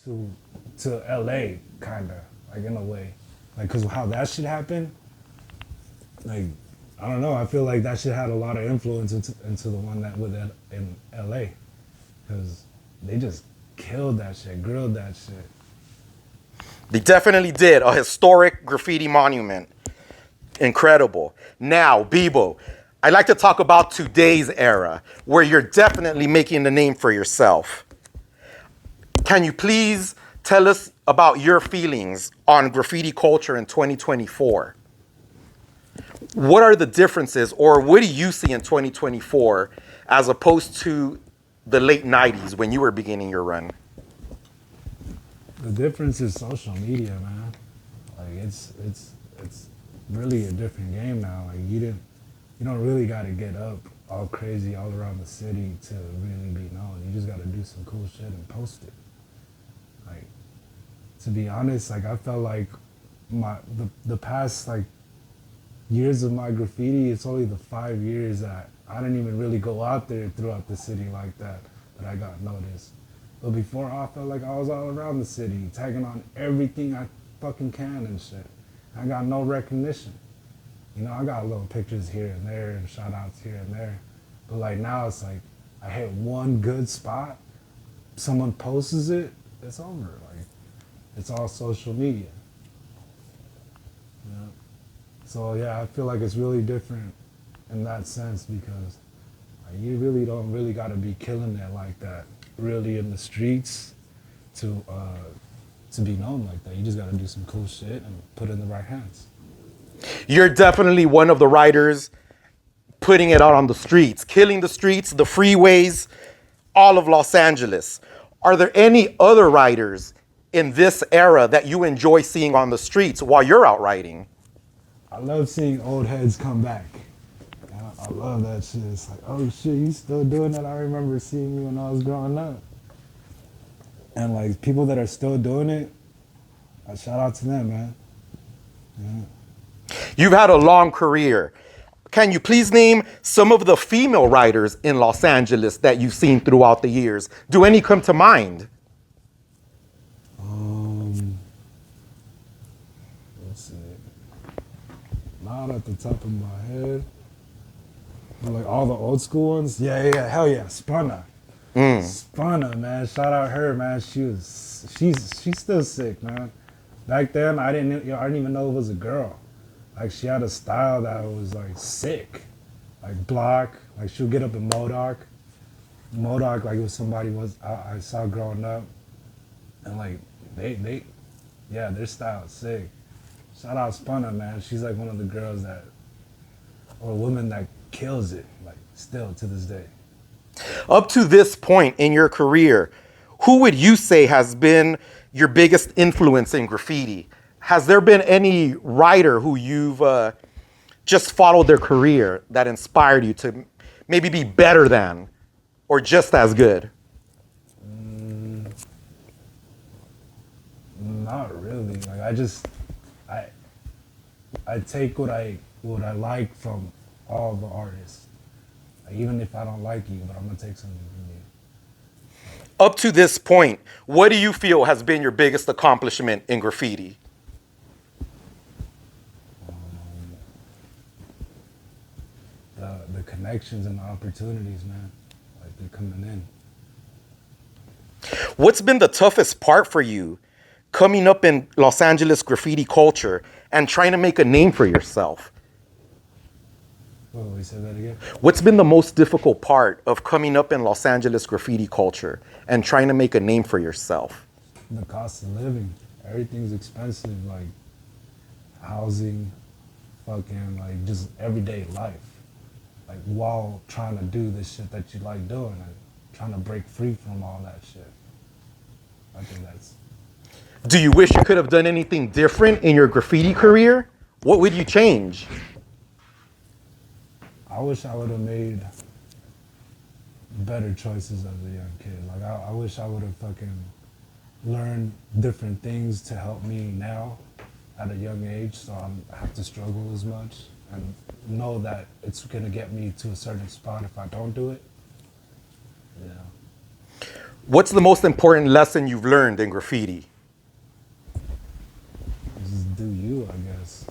to LA, kinda, like in a way. Like, cause how that shit happened, like, I don't know, I feel like that shit had a lot of influence into the one that with in LA. Cause they just killed that shit, grilled that shit. They definitely did. A historic graffiti monument. Incredible. Now, Bebo, I'd like to talk about today's era, where you're definitely making the name for yourself. Can you please tell us about your feelings on graffiti culture in 2024? What are the differences, or what do you see in 2024 as opposed to the late 90s when you were beginning your run? The difference is social media, man. Like it's really a different game now. Like you don't really got to get up all crazy all around the city to really be known. You just got to do some cool shit and post it. Like, to be honest, like I felt like the past like years of my graffiti, it's only the 5 years that I didn't even really go out there throughout the city like that I got noticed. But before, I felt like I was all around the city, tagging on everything I fucking can and shit. I got no recognition. You know, I got little pictures here and there and shout outs here and there. But like now it's like, I hit one good spot, someone posts it, it's over. Like, it's all social media. Yeah. So yeah, I feel like it's really different in that sense because like, you really don't really got to be killing it like that, really in the streets to be known like that. You just got to do some cool shit and put it in the right hands. You're definitely one of the writers putting it out on the streets, killing the streets, the freeways, all of Los Angeles. Are there any other writers in this era that you enjoy seeing on the streets while you're out writing? I love seeing old heads come back. I love that shit. It's like, oh shit, you still doing that? I remember seeing you when I was growing up. And like people that are still doing it, I shout out to them, man. Yeah. You've had a long career. Can you please name some of the female writers in Los Angeles that you've seen throughout the years? Do any come to mind? Let's see. Not at the top of my head. But like all the old school ones, yeah, hell yeah, Spunna. Spunna, man, shout out her, man. She's still sick, man. Back then, I didn't even know it was a girl. Like she had a style that was like sick, like block. Like she'll get up in Modoc like it was somebody I saw growing up, and like their style is sick. Shout out Spunna, man. She's like one of the girls or women that kills it, like still to this day. Up to this point in your career, who would you say has been your biggest influence in graffiti? Has there been any writer who you've just followed their career that inspired you to maybe be better than or just as good? Not really. Like I take what I like from all the artists. Like, even if I don't like you, but I'm gonna take something from you. Up to this point, what do you feel has been your biggest accomplishment in graffiti? The connections and the opportunities, man. Like they're coming in. What's been the toughest part for you coming up in Los Angeles graffiti culture and trying to make a name for yourself? Oh, we said that again? What's been the most difficult part of coming up in Los Angeles graffiti culture and trying to make a name for yourself? The cost of living. Everything's expensive, like housing, fucking like just everyday life. Like while trying to do this shit that you like doing and trying to break free from all that shit. I think that's... Do you wish you could have done anything different in your graffiti career? What would you change? I wish I would have made better choices as a young kid. Like I wish I would have fucking learned different things to help me now at a young age, so I don't have to struggle as much and know that it's gonna get me to a certain spot if I don't do it. Yeah. What's the most important lesson you've learned in graffiti? Just do you, I guess.